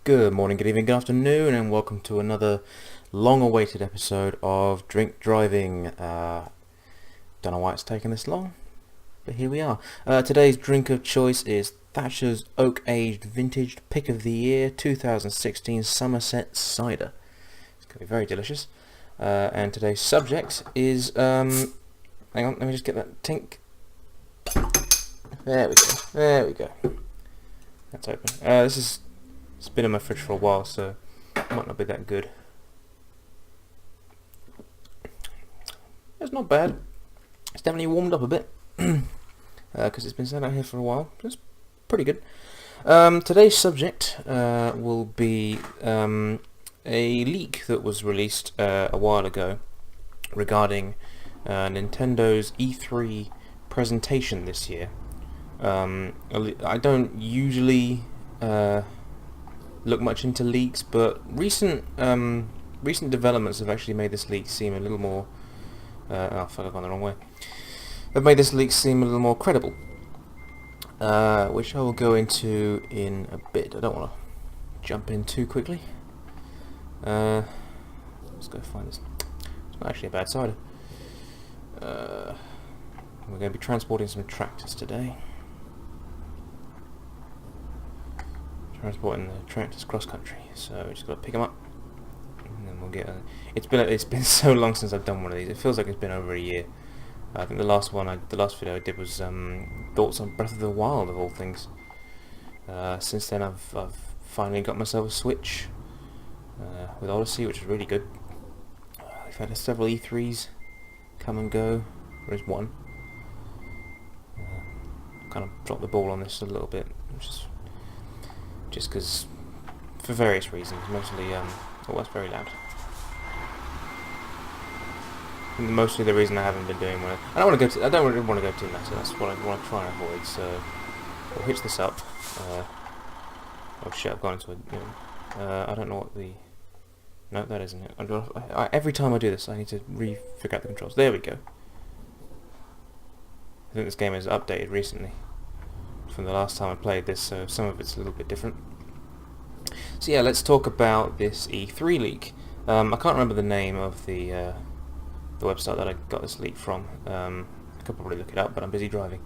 Good morning, good evening, good afternoon, and welcome to another long-awaited episode of Drink Driving. Don't know why it's taken this long, but here we are. Today's drink of choice is Thatchers Oak-Aged Vintage Pick of the Year 2016 Somerset Cider. It's going to be very delicious. And today's subject is... hang on, let me just get that tink. There we go. There we go. That's open. It's been in my fridge for a while, so it might not be that good. It's not bad. It's definitely warmed up a bit because it's been sat out here for a while. It's pretty good. Today's subject will be a leak that was released a while ago regarding Nintendo's E3 presentation this year. I don't usually look much into leaks, but recent developments have actually made this leak seem a little more oh fuck, I've gone the wrong way. They've made this leak seem a little more credible, which I will go into in a bit. I don't want to jump in too quickly. Let's go find this. It's not actually a bad cider. We're going to be transporting some tractors today. Transporting the tractors cross country, so we just got to pick them up, and then we'll get. It's been so long since I've done one of these. It feels like it's been over a year. I think the last video I did was thoughts on Breath of the Wild, of all things. Since then, I've finally got myself a Switch with Odyssey, which is really good. I've had several E3s come and go. There is one. Kind of dropped the ball on this a little bit, which is just because, for various reasons, mostly, oh, that's very loud. Mostly the reason I haven't been doing one. I don't really want to go too much, so that's what I want to try and avoid. So we'll hitch this up. Oh shit! I've gone into a. I don't know what the. No, that isn't it. Every time I do this, I need to figure out the controls. There we go. I think this game is updated recently from the last time I played this, so some of it's a little bit different. So yeah, let's talk about this E3 leak. I can't remember the name of the website that I got this leak from. I could probably look it up, but I'm busy driving.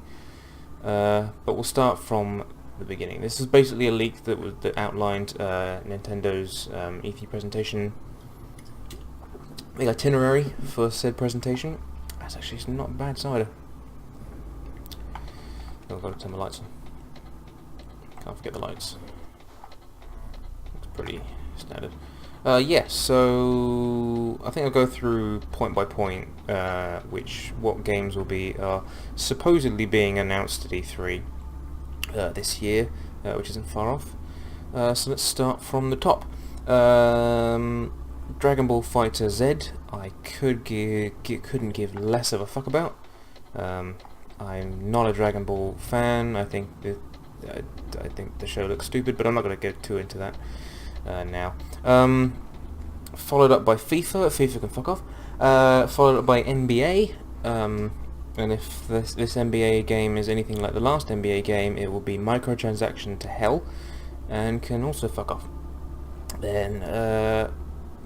But we'll start from the beginning. This is basically a leak that outlined Nintendo's E3 presentation, the itinerary for said presentation. That's actually not a bad cider. I've got to turn the lights on. Can't forget the lights. Looks pretty standard. Yes, so I think I'll go through point by point what games will be supposedly being announced at E3 this year, which isn't far off. So let's start from the top. Dragon Ball Fighter Z. I couldn't give less of a fuck about. I'm not a Dragon Ball fan. I think the show looks stupid, but I'm not going to get too into that now. Followed up by FIFA. FIFA can fuck off. Followed up by NBA. And if this NBA game is anything like the last NBA game, it will be microtransaction to hell, and can also fuck off. Then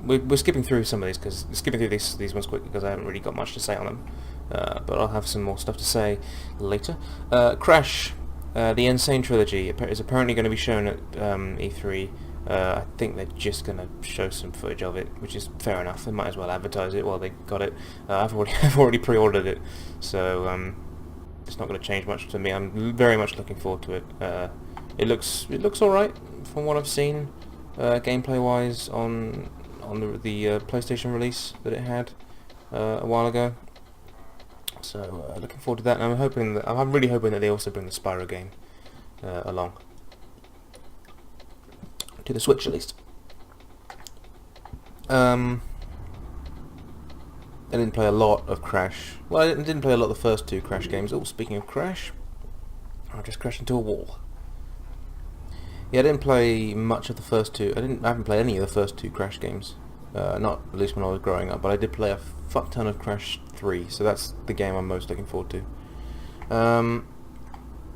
we're skipping through some of these these ones quickly because I haven't really got much to say on them. But I'll have some more stuff to say later. Crash, the Insane Trilogy, is apparently going to be shown at E3. I think they're just going to show some footage of it, which is fair enough. They might as well advertise it while they got it. I've already pre-ordered it, so it's not going to change much to me. I'm very much looking forward to it. It looks alright from what I've seen, gameplay-wise on the PlayStation release that it had a while ago. So looking forward to that, and I'm really hoping that they also bring the Spyro game along to the Switch at least. I didn't play a lot of Crash. Well, I didn't play a lot of the first two Crash games. Oh, speaking of Crash, I just crashed into a wall. Yeah, I didn't play much of the first two. I haven't played any of the first two Crash games. Not at least when I was growing up, but I did play a fuck ton of Crash 3, so that's the game I'm most looking forward to.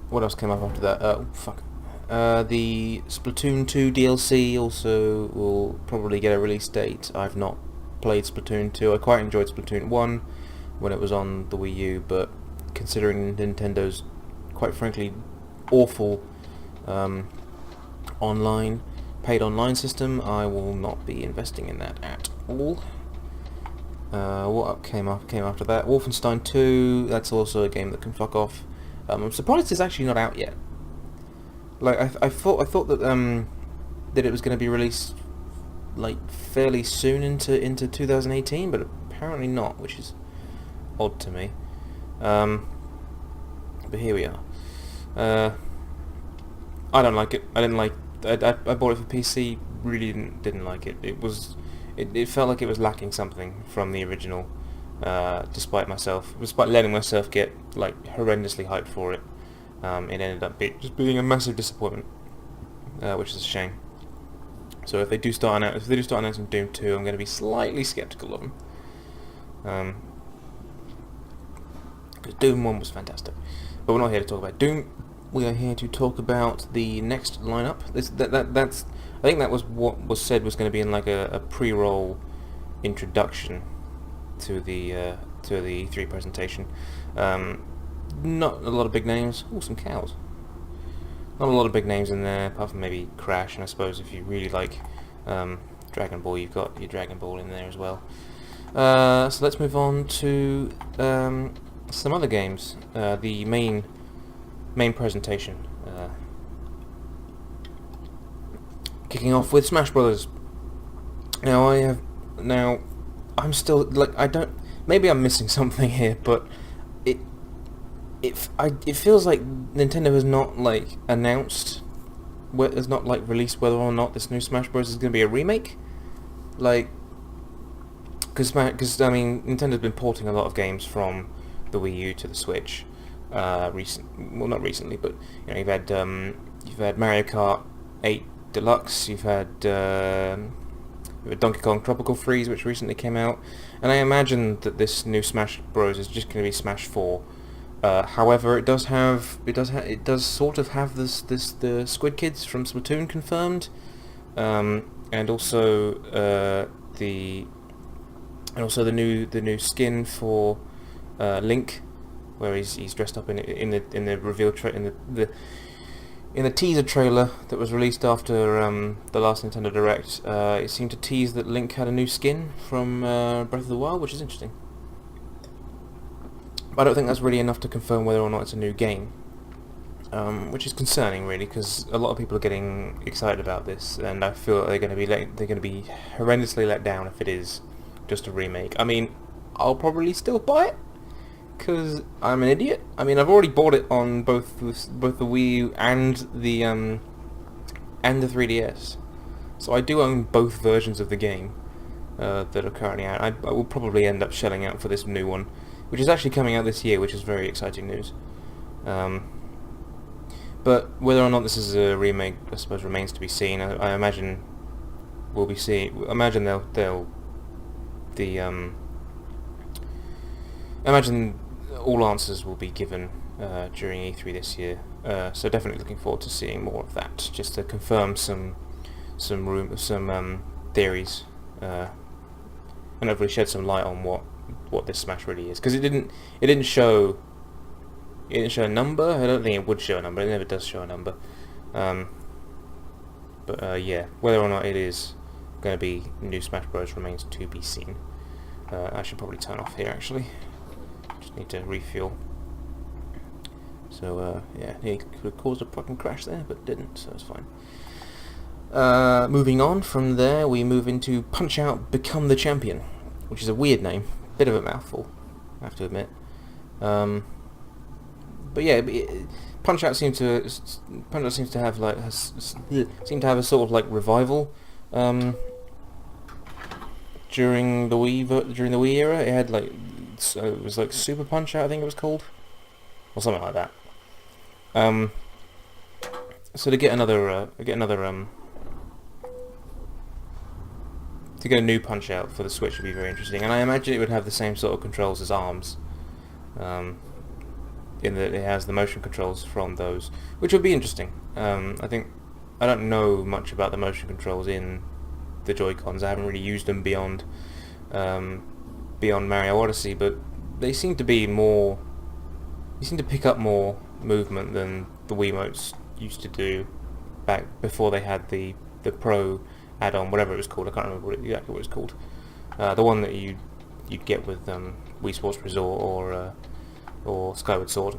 What else came up after that? Fuck. The Splatoon 2 DLC also will probably get a release date. I've not played Splatoon 2. I quite enjoyed Splatoon 1 when it was on the Wii U, but considering Nintendo's, quite frankly, awful paid online system, I will not be investing in that at all. What came after that? Wolfenstein 2. That's also a game that can fuck off. I'm surprised it's actually not out yet. Like I thought that that it was going to be released like fairly soon into 2018, but apparently not, which is odd to me. But here we are. I don't like it. I didn't like. I bought it for PC. Really didn't like it. It felt like it was lacking something from the original. Despite letting myself get like horrendously hyped for it. It ended up just being a massive disappointment, which is a shame. So if they do start announcing Doom 2, I'm going to be slightly skeptical of them. Because Doom 1 was fantastic. But we're not here to talk about Doom. We are here to talk about the next lineup. I think that was what was said was going to be in like a pre-roll introduction to the E3 presentation. Not a lot of big names. Oh, some cows. Not a lot of big names in there, apart from maybe Crash, and I suppose if you really like Dragon Ball, you've got your Dragon Ball in there as well. So let's move on to some other games. The main presentation. Kicking off with Smash Brothers. Now I'm still like maybe I'm missing something here, but it feels like Nintendo has not like announced, has not like released whether or not this new Smash Bros is going to be a remake. Like, because I mean Nintendo's been porting a lot of games from the Wii U to the Switch. Not recently, but you know you've had Mario Kart 8 Deluxe, you've had Donkey Kong Tropical Freeze, which recently came out, and I imagine that this new Smash Bros is just going to be Smash 4. However, it does sort of have the Squid Kids from Splatoon confirmed, and also the new skin for Link, where he's dressed up in the reveal in the teaser trailer that was released after the last Nintendo Direct. It seemed to tease that Link had a new skin from Breath of the Wild, which is interesting. But I don't think that's really enough to confirm whether or not it's a new game, which is concerning, really, because a lot of people are getting excited about this, and I feel like they're going to be horrendously let down if it is just a remake. I mean, I'll probably still buy it because I'm an idiot. I mean, I've already bought it on both the Wii U and the 3DS, so I do own both versions of the game that are currently out. I will probably end up shelling out for this new one, which is actually coming out this year, which is very exciting news. But whether or not this is a remake, I suppose, remains to be seen. I imagine we'll be seeing. Imagine imagine all answers will be given during E3 this year. So definitely looking forward to seeing more of that, just to confirm some theories, and hopefully shed some light on what this Smash really is, because it didn't show a number. I don't think it would show a number. It never does show a number. But yeah, whether or not it is going to be new Smash Bros remains to be seen. I should probably turn off here actually. Just need to refuel. So yeah, it could have caused a fucking crash there, but didn't, so it's fine. Moving on from there, we move into Punch-Out! Become the Champion, which is a weird name, bit of a mouthful, I have to admit. But yeah, Punch-Out! seems to have like a sort of like revival during the Wii era. It had like, so it was like Super Punch-Out!, I think it was called, or something like that. So to get a new Punch-Out! For the Switch would be very interesting, and I imagine it would have the same sort of controls as ARMS. in that it has the motion controls from those, which would be interesting. I don't know much about the motion controls in the Joy-Cons. I haven't really used them beyond Mario Odyssey, but they seem to be more. You seem to pick up more movement than the Wiimotes used to do back before they had the Pro add-on, whatever it was called. I can't remember exactly what it was called. The one that you'd get with Wii Sports Resort or Skyward Sword.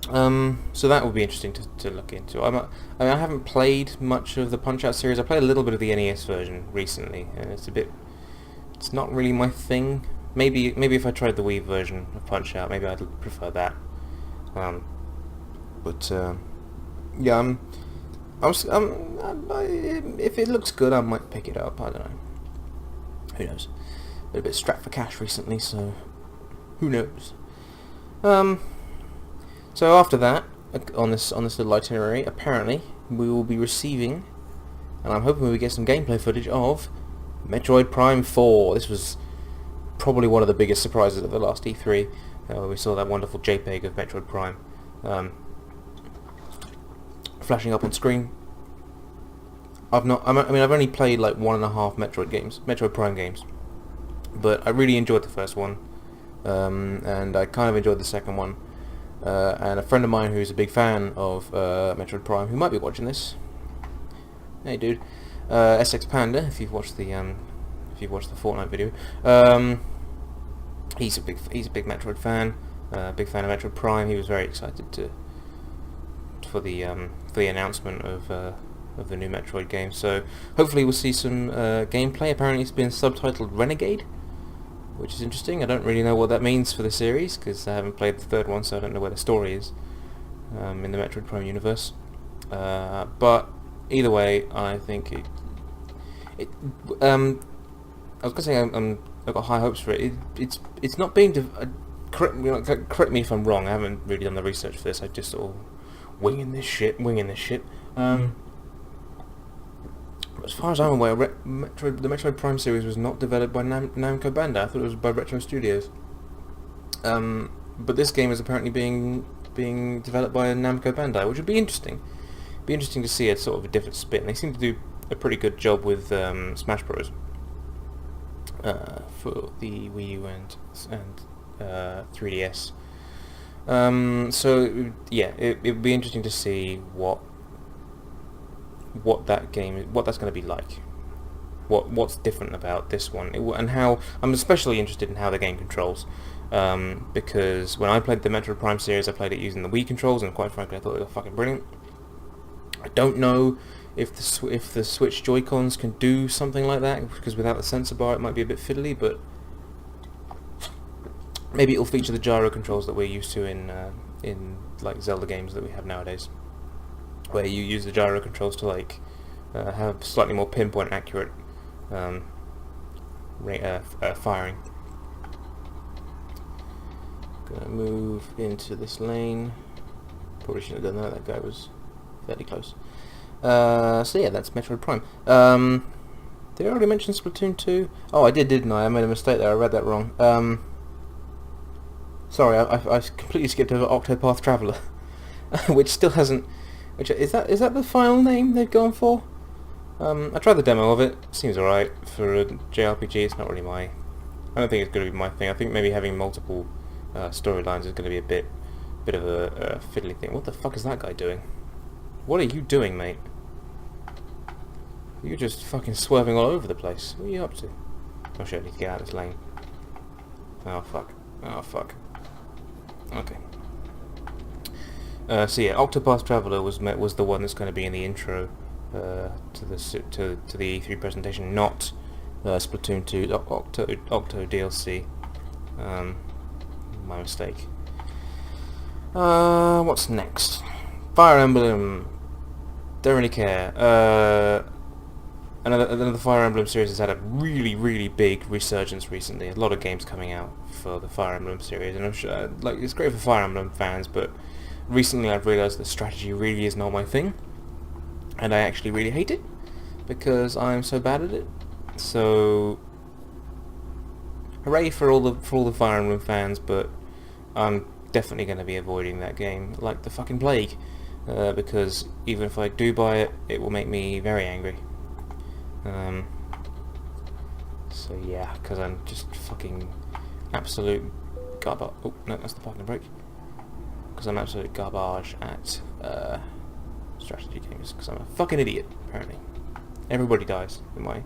So that would be interesting to look into. I haven't played much of the Punch-Out series. I played a little bit of the NES version recently, and it's not really my thing. Maybe if I tried the Wii version of Punch-Out, maybe I'd prefer that. Yeah, if it looks good, I might pick it up. I don't know. Who knows? Been a bit strapped for cash recently, so who knows? So after that, on this little itinerary, apparently we will be receiving, and I'm hoping we get some gameplay footage of Metroid Prime 4. This was probably one of the biggest surprises of the last E3. We saw that wonderful JPEG of Metroid Prime flashing up on screen. I've only played like 1.5 Metroid Prime games, but I really enjoyed the first one, and I kind of enjoyed the second one. And a friend of mine who's a big fan of Metroid Prime, who might be watching this. Hey, dude, SX Panda. If you've watched the Fortnite video, he's a big Metroid fan. Big fan of Metroid Prime. He was very excited for the announcement of the new Metroid game. So hopefully we'll see some gameplay. Apparently it's been subtitled Renegade, which is interesting. I don't really know what that means for the series, because I haven't played the third one, so I don't know where the story is in the Metroid Prime universe. But either way, I think I was gonna say I've got high hopes for it. It's not being correct me if I'm wrong. I haven't really done the research for this. I just sort of winging this shit. As far as I'm aware, the Metroid Prime series was not developed by Namco Bandai. I thought it was by Retro Studios. But this game is apparently being developed by Namco Bandai, which would be interesting. Be interesting to see a sort of a different spin. They seem to do a pretty good job with Smash Bros. For the Wii U and 3DS. So yeah, it would be interesting to see what that's going to be like. What's different about this one, and how I'm especially interested in how the game controls. Because when I played the Metroid Prime series, I played it using the Wii controls, and quite frankly, I thought they were fucking brilliant. I don't know if the Switch Joy-Cons can do something like that, because without the sensor bar, it might be a bit fiddly. But maybe it'll feature the gyro controls that we're used to in like Zelda games that we have nowadays, where you use the gyro controls to like have slightly more pinpoint accurate firing. Gonna move into this lane. Probably shouldn't have done that. That guy was fairly close. So yeah, that's Metroid Prime. Did I already mention Splatoon 2? Oh, I did, didn't I? I made a mistake there. I read that wrong. Sorry, I completely skipped over Octopath Traveler, which still hasn't. Which is that the final name they've gone for? I tried the demo of it. Seems alright for a JRPG. It's not really my. I don't think it's going to be my thing. I think maybe having multiple storylines is going to be a bit of a fiddly thing. What the fuck is that guy doing? What are you doing, mate? You're just fucking swerving all over the place. What are you up to? Oh shit, I need to get out of this lane. Oh fuck. Okay. So yeah, Octopath Traveler was the one that's going to be in the intro to the E3 presentation, not Splatoon 2 Octo DLC. My mistake. What's next? Fire Emblem. Don't really care. Another Fire Emblem series has had a really big resurgence recently. A lot of games coming out for the Fire Emblem series, and I'm sure it's great for Fire Emblem fans, but recently I've realised that strategy really is not my thing, and I actually really hate it because I'm so bad at it. So hooray for all the Fire Emblem fans, but I'm definitely going to be avoiding that game like the fucking plague, because even if I do buy it, it will make me very angry. So yeah, because I'm just fucking absolute garbage. Oh no, that's the parking brake. Because I'm absolute garbage at strategy games. Because I'm a fucking idiot, apparently. Everybody dies in my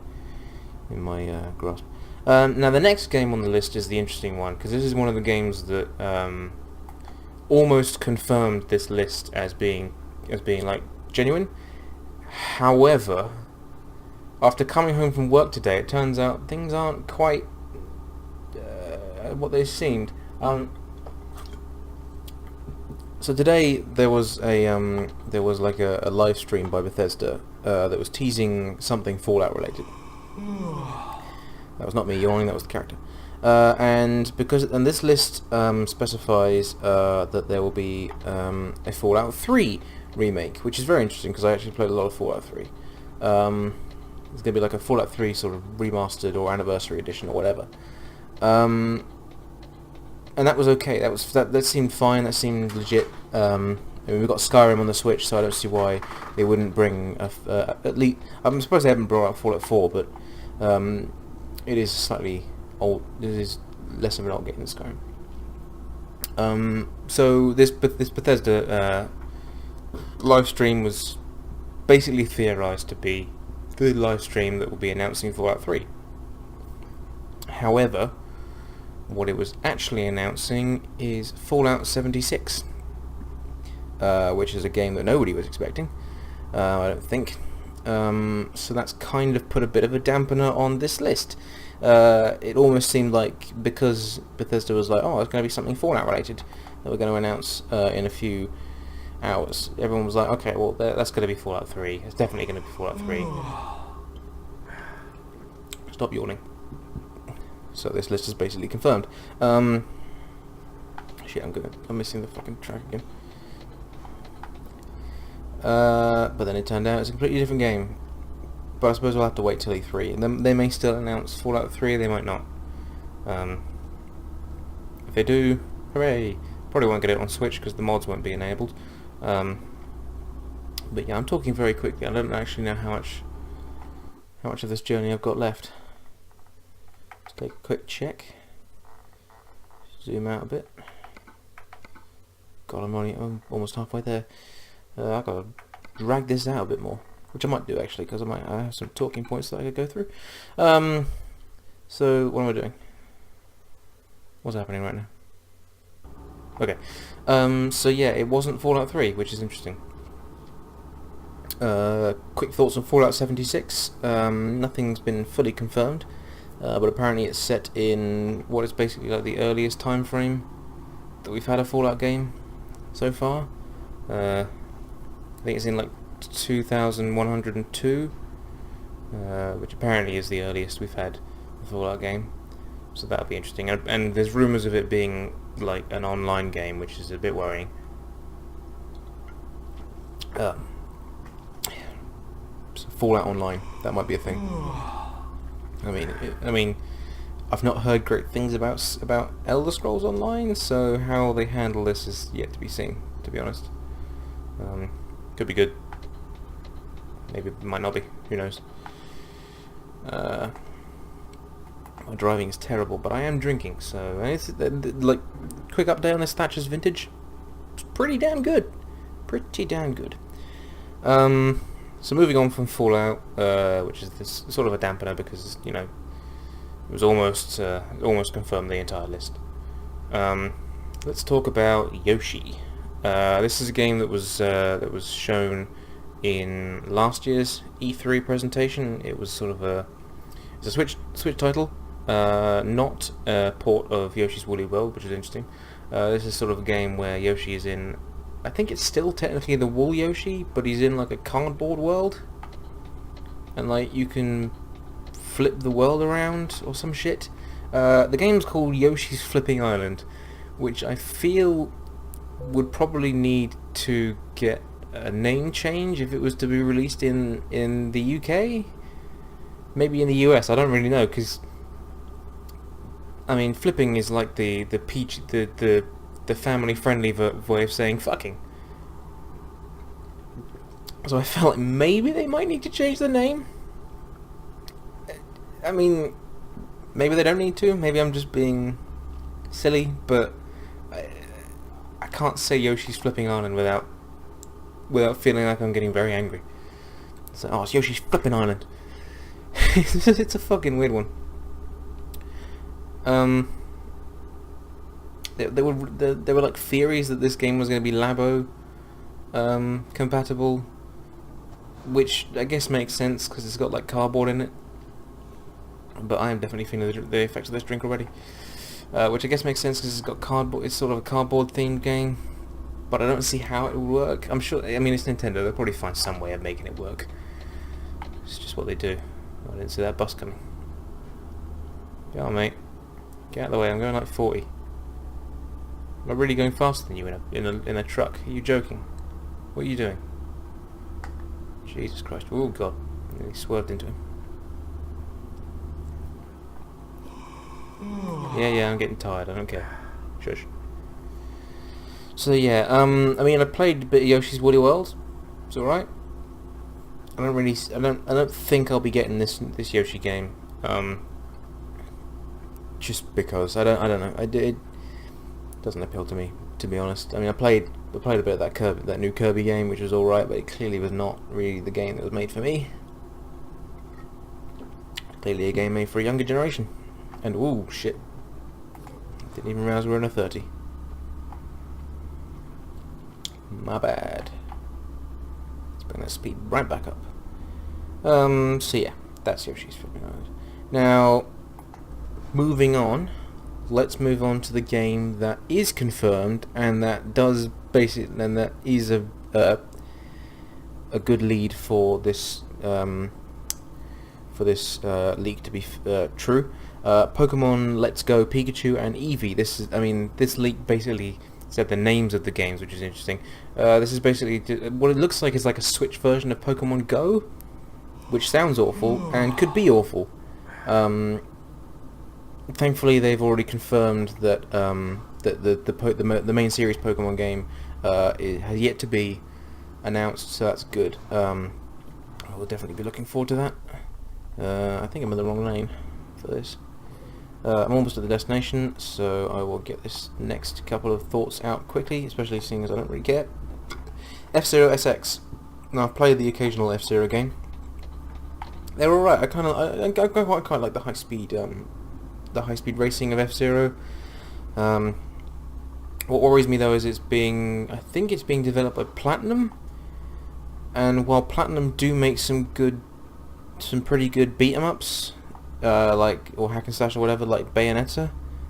grasp. Now the next game on the list is the interesting one, because this is one of the games that almost confirmed this list as being like genuine. However, after coming home from work today, it turns out things aren't quite what they seemed. So today there was like a live stream by Bethesda that was teasing something Fallout related. That was not me yawning, that was the character. And this list specifies that there will be a Fallout 3 remake, which is very interesting because I actually played a lot of Fallout 3. It's going to be like a Fallout 3 sort of remastered or anniversary edition or whatever. And that was okay. That seemed fine. That seemed legit. I mean, we've got Skyrim on the Switch, so I don't see why they wouldn't bring at least. I'm surprised they haven't brought out Fallout 4, but it is slightly old. It is less of an old game than Skyrim. So this Bethesda live stream was basically theorized to be the live stream that will be announcing Fallout 3. However, what it was actually announcing is Fallout 76, which is a game that nobody was expecting, I don't think. So that's kind of put a bit of a dampener on this list. It almost seemed like because Bethesda was like, oh, it's going to be something Fallout related that we're going to announce in a few hours, everyone was like, okay, well, that's going to be Fallout 3. It's definitely going to be Fallout 3. Stop yawning. So this list is basically confirmed. Shit, I'm missing the fucking track again. But then it turned out it's a completely different game. But I suppose we'll have to wait till E3. And then they may still announce Fallout 3, they might not. If they do, hooray! Probably won't get it on Switch because the mods won't be enabled. But yeah, I'm talking very quickly. I don't actually know how much of this journey I've got left. Let's take a quick check. Zoom out a bit. God, I'm almost halfway there. I've got to drag this out a bit more, which I might do actually, because I have some talking points that I could go through. So what am I doing? What's happening right now? Okay. So yeah, it wasn't Fallout 3, which is interesting. Quick thoughts on Fallout 76. Nothing's been fully confirmed, but apparently it's set in what is basically like the earliest time frame that we've had a Fallout game so far. I think it's in like 2102, which apparently is the earliest we've had a Fallout game. So that'll be interesting. And there's rumours of it being like an online game, which is a bit worrying. So Fallout Online, that might be a thing. I mean, I've not heard great things about Elder Scrolls Online, so how they handle this is yet to be seen, to be honest. Could be good. Maybe it might not be. Who knows? My driving is terrible, but I am drinking, so it's like quick update on this Thatchers vintage. It's pretty damn good. Pretty damn good. So moving on from Fallout, which is this sort of a dampener because it was almost confirmed the entire list. Let's talk about Yoshi. This is a game that was shown in last year's E3 presentation. It was sort of it's a Switch title, not a port of Yoshi's Woolly World, which is interesting. This is sort of a game where Yoshi is in, I think it's still technically the Wool Yoshi, but he's in like a cardboard world, and like you can flip the world around or some shit. The game's called Yoshi's Flipping Island, which I feel would probably need to get a name change if it was to be released in the UK. Maybe in the US, I don't really know, because I mean flipping is like the the family-friendly way of saying fucking. So I felt like maybe they might need to change the name. I mean, maybe they don't need to. Maybe I'm just being silly, but I can't say Yoshi's Flipping Island without feeling like I'm getting very angry. So, oh, it's Yoshi's Flipping Island. It's a fucking weird one. There were like theories that this game was going to be Labo compatible, which I guess makes sense because it's got like cardboard in it. But I am definitely feeling the effects of this drink already, which I guess makes sense because it's got cardboard. It's sort of a cardboard themed game, but I don't see how it would work. I'm sure. I mean, it's Nintendo. They'll probably find some way of making it work. It's just what they do. I didn't see that bus coming. Get on, mate. Get out of the way. I'm going like 40. Am I really going faster than you in a truck? Are you joking? What are you doing? Jesus Christ! Oh God! And he swerved into him. Yeah, I'm getting tired. I don't care. Shush. So yeah, I mean, I played a bit of Yoshi's Woolly World. It's all right. I don't think I'll be getting this Yoshi game. Just because I don't know. It doesn't appeal to me, to be honest. I mean, I played a bit of that new Kirby game, which was all right, but it clearly was not really the game that was made for me. Clearly a game made for a younger generation. And ooh, shit. Didn't even realize we were in a 30. My bad. Let's bring that speed right back up. So yeah, that's Yoshi's Flipping Island. Now, moving on, let's move on to the game that is confirmed and that does basically, and that is a good lead for this leak to be true. Pokemon Let's Go Pikachu and Eevee. This leak basically said the names of the games, which is interesting. This is basically what it looks like is like a Switch version of Pokemon Go, which sounds awful and could be awful. Thankfully, they've already confirmed that the main series Pokemon game has yet to be announced, so that's good. I will definitely be looking forward to that. I think I'm in the wrong lane for this. I'm almost at the destination, so I will get this next couple of thoughts out quickly, especially seeing as I don't really care. F-Zero SX. Now, I've played the occasional F-Zero game. They're alright. I quite like the high speed racing of F-Zero. What worries me though is I think it's being developed by Platinum, and while Platinum do make some pretty good beat 'em ups, or hack and slash or whatever, like Bayonetta.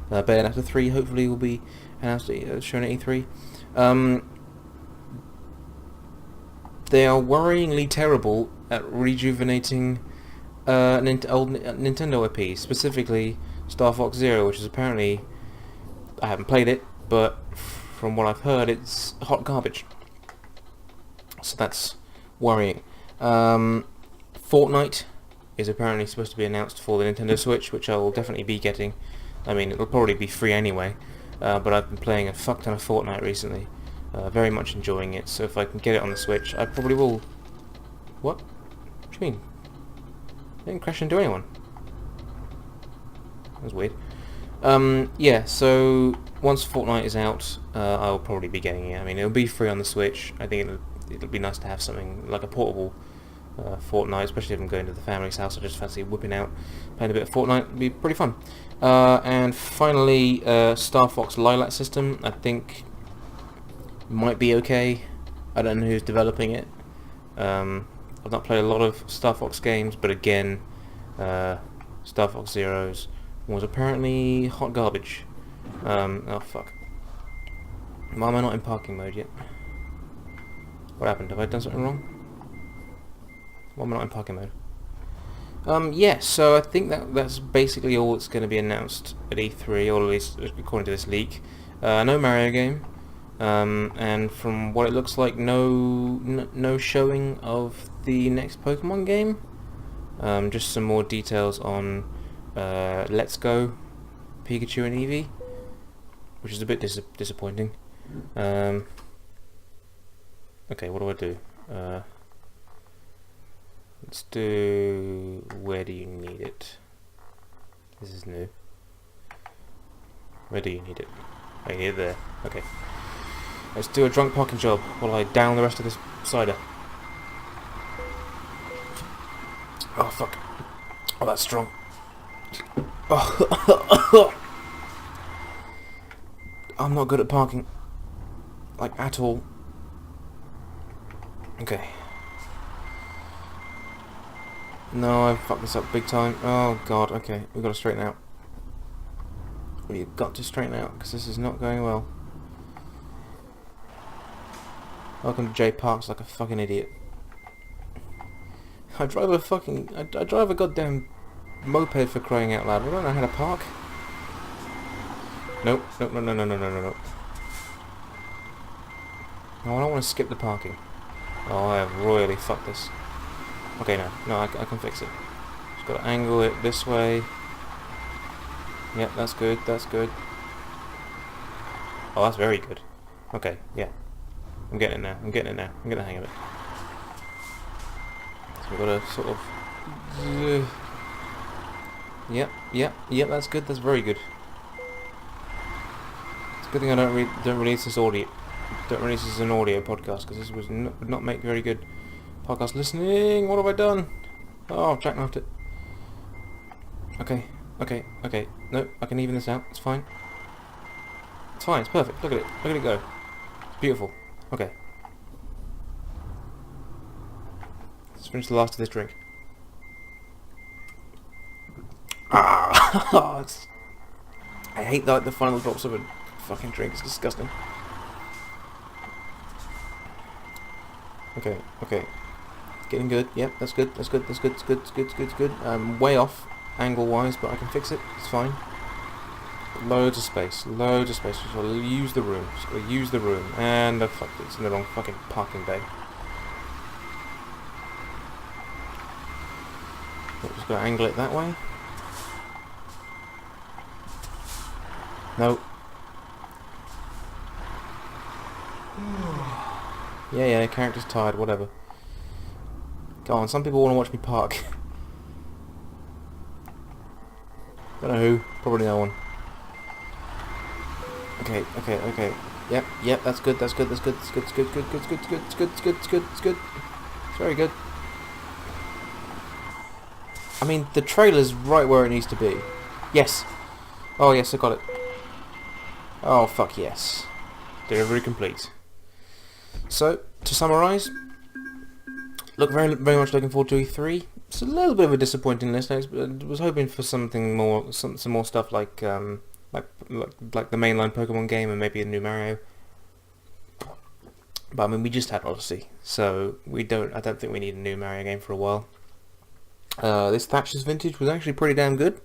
Bayonetta 3 hopefully will be announced, shown at E3. They are worryingly terrible at rejuvenating old Nintendo IPs, specifically Star Fox Zero, which is apparently, I haven't played it, but from what I've heard, it's hot garbage. So that's worrying. Fortnite is apparently supposed to be announced for the Nintendo Switch, which I will definitely be getting. I mean, it'll probably be free anyway, but I've been playing a fuck ton of Fortnite recently. Very much enjoying it, so if I can get it on the Switch, I probably will. What? What do you mean? I didn't crash into anyone. That was weird. Yeah, so once Fortnite is out, I'll probably be getting it. I mean, it'll be free on the Switch. I think it'll be nice to have something like a portable Fortnite, especially if I'm going to the family's house. I just fancy whipping out, playing a bit of Fortnite. It'd be pretty fun. And finally, Star Fox Lilac system, I think might be okay. I don't know who's developing it. I've not played a lot of Star Fox games, but again, Star Fox Zeroes was apparently hot garbage. Oh fuck. Why am I not in parking mode yet? What happened? Have I done something wrong? Why am I not in parking mode? Yeah, so I think that's basically all that's going to be announced at E3, or at least according to this leak. No Mario game, and from what it looks like, no showing of the next Pokemon game. Just some more details on Let's Go Pikachu and Eevee. which is a bit disappointing. Okay, what do I do? Let's do... Where do you need it? This is new. Where do you need it? I need it there. Okay. Let's do a drunk parking job while I down the rest of this cider. Oh, fuck. Oh, that's strong. Oh. I'm not good at parking. Like, at all. Okay. No, I fucked this up big time. Oh, God. Okay, we've got to straighten out. We've got to straighten out, because this is not going well. Welcome to J Parks like a fucking idiot. I drive a fucking... I drive a goddamn moped, for crying out loud. I don't know how to park. Nope. Nope, no. No, I don't want to skip the parking. Oh, I have royally fucked this. Okay, no, I can fix it. Just got to angle it this way. Yep, that's good, that's good. Oh, that's very good. Okay, yeah. I'm getting it now, I'm getting the hang of it. So we've got to sort of... Yep, that's good, that's very good. It's a good thing I don't release this audio. Don't release this as an audio podcast, because this would not make very good podcast listening. What have I done? Oh, I've jackknifed it. Okay. No, I can even this out. It's fine. It's fine. It's perfect. Look at it. Look at it go. It's beautiful. Okay. Let's finish the last of this drink. Ah! I hate the final drops of a fucking drink. It's disgusting. Okay. It's getting good. Yep, that's good. It's good. Way off angle-wise, but I can fix it. It's fine. Loads of space. Just gotta use the room. And I fucked it. It's in the wrong fucking parking bay. Just gotta angle it that way. No. Yeah, character's tired, whatever. Go on, some people want to watch me park. Don't know who, probably no one. Okay. Yep, that's good. It's good. It's very good. I mean, the trailer's right where it needs to be. Yes. Oh, yes, I got it. Oh, fuck yes. Delivery complete. So, to summarise, very much looking forward to E3. It's a little bit of a disappointing list. I was hoping for something more, some more stuff like the mainline Pokemon game and maybe a new Mario. But I mean, we just had Odyssey, so I don't think we need a new Mario game for a while. This Thatchers Vintage was actually pretty damn good.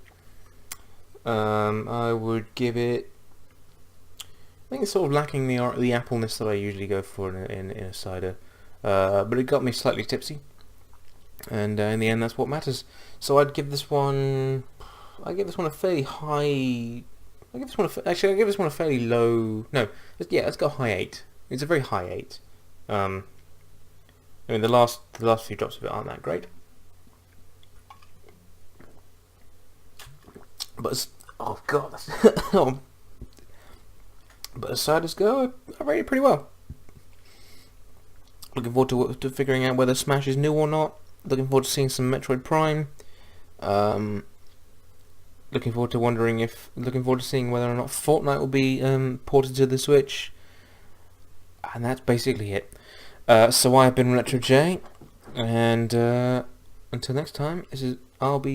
I would give it... I think it's sort of lacking the appleness that I usually go for in a cider, but it got me slightly tipsy, and in the end, that's what matters. So I'd give this one. I give this one a fairly high. I give this one a fairly low. No, let's go high 8. It's a very high 8. I mean, the last few drops of it aren't that great, but oh god, that's but as ciders go, I rate it pretty well. Looking forward to figuring out whether Smash is new or not. Looking forward to seeing some Metroid Prime. Looking forward to seeing whether or not Fortnite will be ported to the Switch. And that's basically it. So I've been Retro J, and until next time, I can't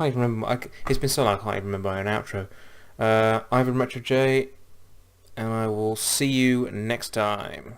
even remember. It's been so long I can't even remember an outro. I've been Retro J, and I will see you next time.